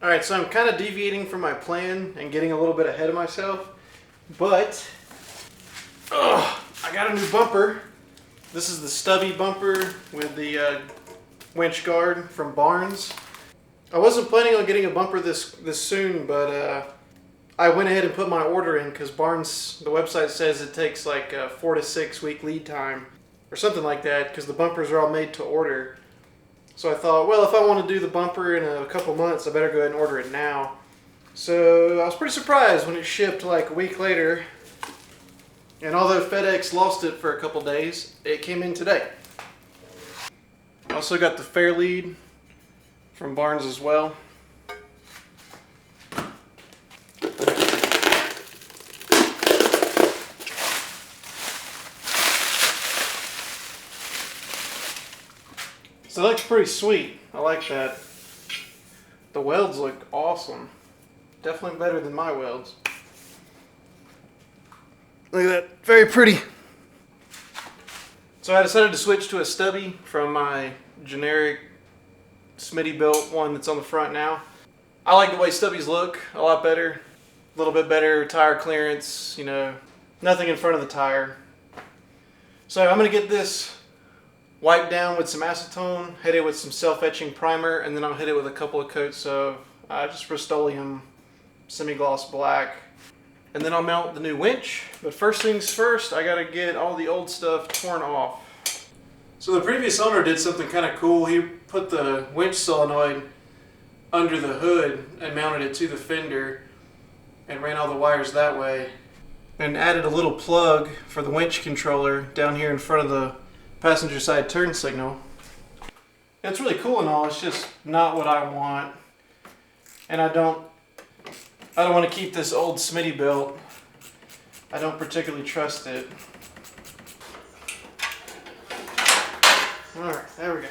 Alright, so I'm kind of deviating from my plan and getting a little bit ahead of myself, but I got a new bumper. This is the Stubby bumper with the winch guard from Barnes. I wasn't planning on getting a bumper this soon, but I went ahead and put my order in because Barnes, the website says it takes like a 4 to 6 week lead time or something like that because the bumpers are all made to order. So I thought, well, if I want to do the bumper in a couple months, I better go ahead and order it now. So I was pretty surprised when it shipped like a week later. And although FedEx lost it for a couple days, it came in today. I also got the Fair Lead from Barnes as well. So that looks pretty sweet. I like that. The welds look awesome. Definitely better than my welds. Look at that. Very pretty. So I decided to switch to a Stubby from my generic Smittybilt one that's on the front now. I like the way Stubbies look a lot better. A little bit better tire clearance, you know, nothing in front of the tire. So I'm going to get this wiped down with some acetone, hit it with some self-etching primer, and then I'll hit it with a couple of coats of just Rust-Oleum semi-gloss black. And then I'll mount the new winch. But first things first, I gotta get all the old stuff torn off. So the previous owner did something kind of cool. He put the winch solenoid under the hood and mounted it to the fender and ran all the wires that way. And added a little plug for the winch controller down here in front of the passenger side turn signal. It's really cool and all, it's just not what I want. And I don't want to keep this old Smittybilt. I don't particularly trust it. Alright, there we go.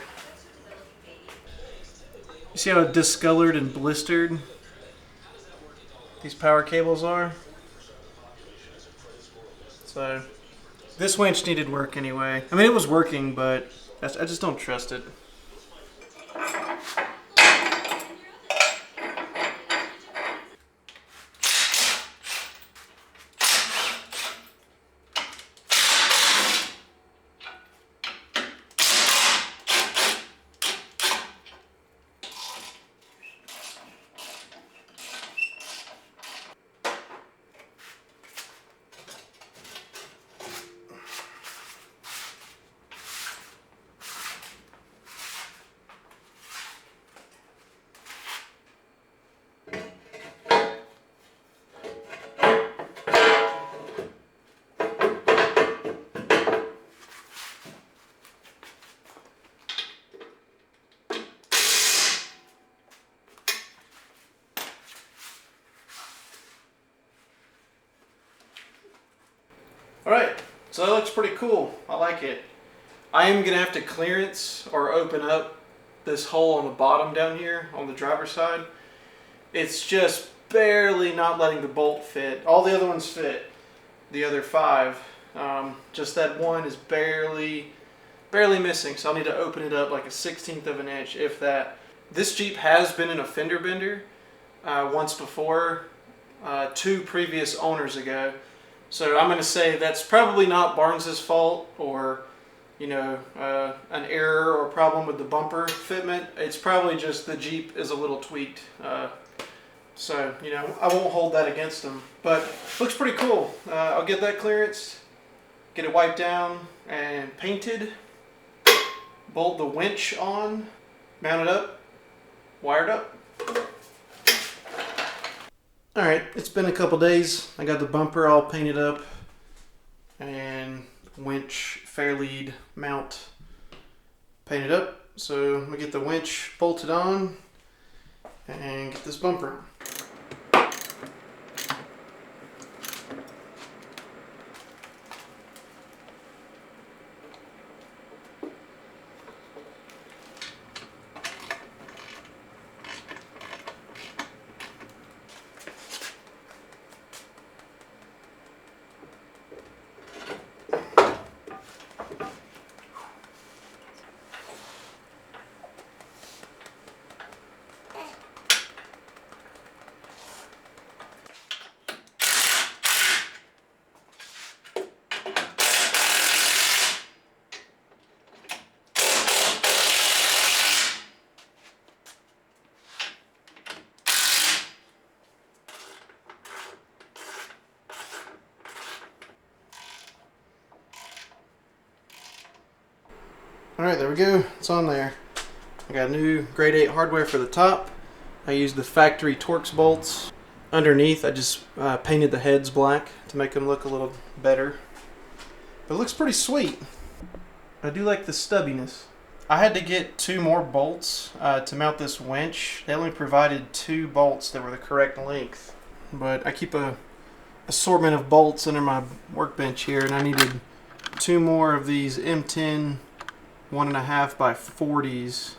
You see how discolored and blistered these power cables are? So this winch needed work anyway. I mean, it was working, but I just don't trust it. Alright, so that looks pretty cool. I like it. I am going to have to clearance or open up this hole on the bottom down here on the driver's side. It's just barely not letting the bolt fit. All the other ones fit, the other 5. Just that one is barely missing, so I'll need to open it up like a 1/16 of an inch, if that. This Jeep has been in a fender bender once before, 2 previous owners ago. So I'm going to say that's probably not Barnes's fault or, you know, an error or problem with the bumper fitment. It's probably just the Jeep is a little tweaked. So, you know, I won't hold that against them. But looks pretty cool. I'll get that clearance, get it wiped down and painted, bolt the winch on, mount it up, wired up. Alright, it's been a couple days. I got the bumper all painted up and winch fair lead mount painted up. So I'm going to get the winch bolted on and get this bumper on. Alright, there we go. It's on there. I got new grade 8 hardware for the top. I used the factory Torx bolts. Underneath, I just painted the heads black to make them look a little better. But it looks pretty sweet. I do like the stubbiness. I had to get 2 more bolts to mount this winch. They only provided 2 bolts that were the correct length. But I keep a assortment of bolts under my workbench here, and I needed 2 more of these M10 1.5 by 40s.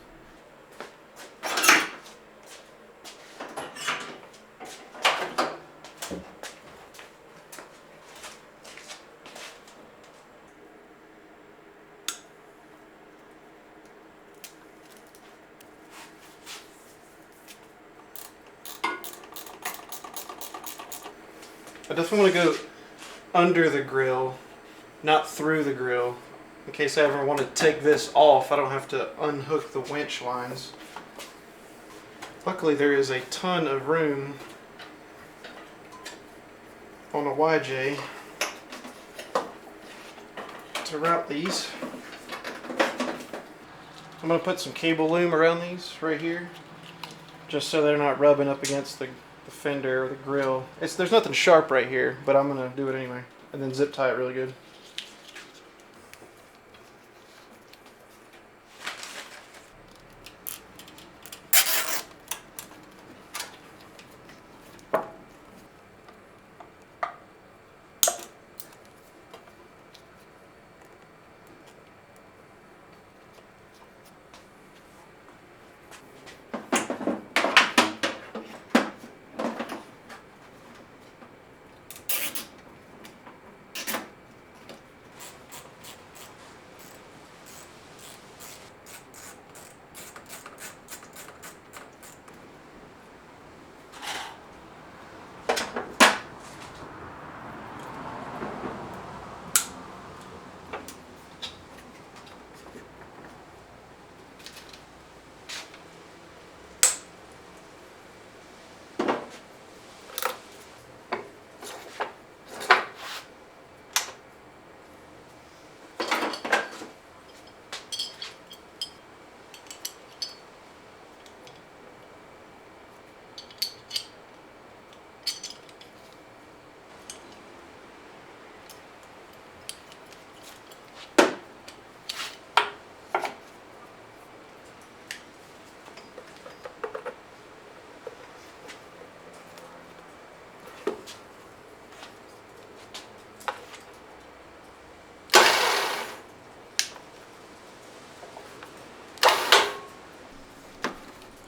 I definitely want to go under the grill, not through the grill. In case I ever want to take this off, I don't have to unhook the winch lines. Luckily there is a ton of room on a YJ to route these. I'm going to put some cable loom around these right here, just so they're not rubbing up against the fender or the grill. There's nothing sharp right here, but I'm going to do it anyway. And then zip tie it really good.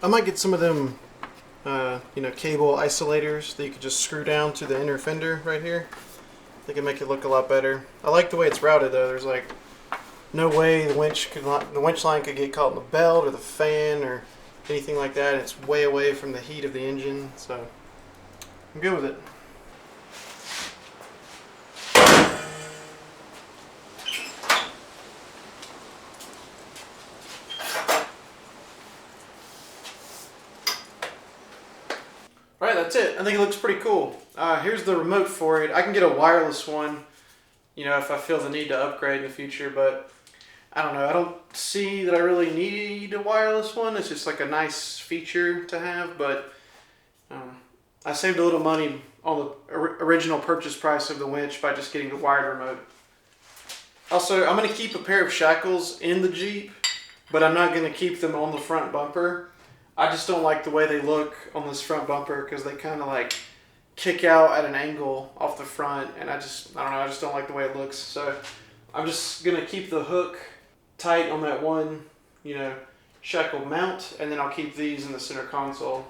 I might get some of them, cable isolators that you could just screw down to the inner fender right here. They can make it look a lot better. I like the way it's routed though. There's like no way the winch line could get caught in the belt or the fan or anything like that. It's way away from the heat of the engine, so I'm good with it. Alright, that's it. I think it looks pretty cool. Here's the remote for it. I can get a wireless one, if I feel the need to upgrade in the future, but I don't know. I don't see that I really need a wireless one. It's just like a nice feature to have, but I saved a little money on the original purchase price of the winch by just getting the wired remote. Also, I'm going to keep a pair of shackles in the Jeep, but I'm not going to keep them on the front bumper. I just don't like the way they look on this front bumper because they kind of like kick out at an angle off the front, and I don't know, I just don't like the way it looks. So I'm just going to keep the hook tight on that one, shackle mount, and then I'll keep these in the center console.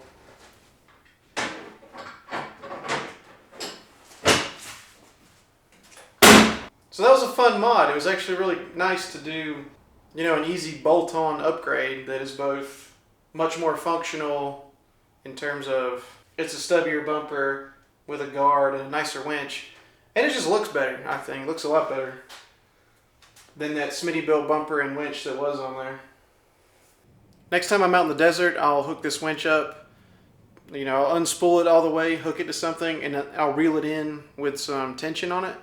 So that was a fun mod. It was actually really nice to do, an easy bolt-on upgrade that is both much more functional in terms of it's a stubbier bumper with a guard and a nicer winch, and it just looks better. I think it looks a lot better than that Smittybilt bumper and winch that was on there. Next time I'm out in the desert, I'll hook this winch up, I'll unspool it all the way, hook it to something, and I'll reel it in with some tension on it.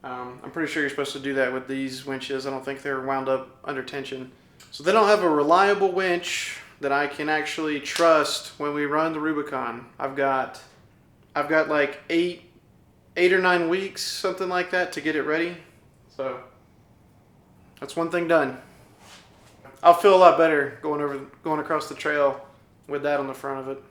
I'm pretty sure you're supposed to do that with these winches. I don't think they're wound up under tension. So they don't have a reliable winch that I can actually trust when we run the Rubicon. I've got like eight or 9 weeks, something like that, to get it ready. So that's one thing done. I'll feel a lot better going across the trail with that on the front of it.